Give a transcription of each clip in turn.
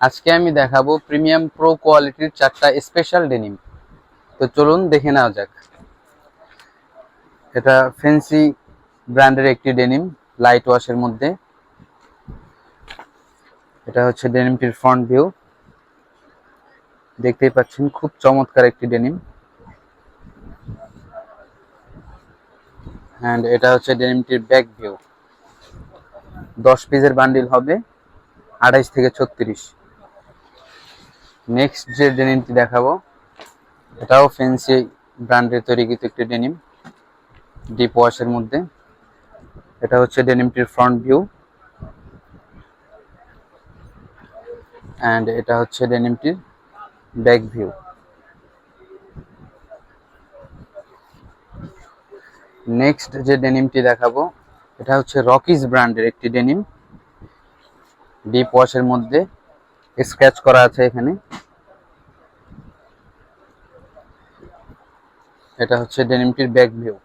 আজকে আমি দেখাবো প্রিমিয়াম প্রো কোয়ালিটির 4টা স্পেশাল ডেনিম। তো চলুন দেখে নেওয়া যাক। এটা ফ্যান্সি ব্র্যান্ডের একটি ডেনিম, লাইট ওয়াশের মধ্যে। এটা হচ্ছে ডেনিমটির ফ্রন্ট ভিউ। দেখতেই পাচ্ছেন খুব চমৎকার একটি ডেনিম। এন্ড এটা হচ্ছে ডেনিমটির ব্যাক ভিউ। 10 পিসের বান্ডিল হবে, 28 থেকে 36। নেক্সট যে ডেনিমটি দেখাবো, এটাও ফ্যান্সি ব্র্যান্ডের তৈরিকৃত একটি ডেনিম, ডিপ ওয়াশের মধ্যে। এটা হচ্ছে ডেনিমটির ফ্রন্ট ভিউ এন্ড এটা হচ্ছে ডেনিমটির ব্যাক ভিউ। নেক্সট যে ডেনিমটি দেখাবো, এটা হচ্ছে রকিজ ব্র্যান্ডের একটি ডেনিম, ডিপ ওয়াশের মধ্যে। স্ক্র্যাচ করা আছে এখানে। এটা হচ্ছে ডেনিমটির ব্যাক ভিউ।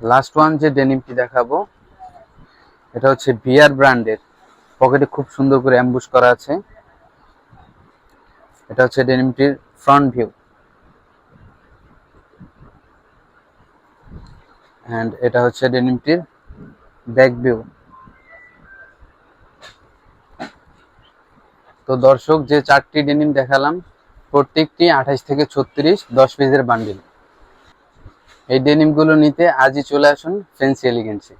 লাস্ট ওয়ান যে ডেনিমটি দেখাবো, এটা হচ্ছে বিআর ব্র্যান্ডের, পকেটে খুব সুন্দর করে অ্যাম্বুশ করা আছে। এটা হচ্ছে ডেনিমটির ফ্রন্ট ভিউ এন্ড এটা হচ্ছে ডেনিমটির ব্যাক ভিউ। তো দর্শক, যে 4টি ডেনিম দেখালাম, প্রত্যেকটি 28 থেকে 36, 10 পিসের বান্ডিল। এই ডেনিমগুলো নিতে আজই চলে আসুন ফ্যান্সি এলিগেন্সে।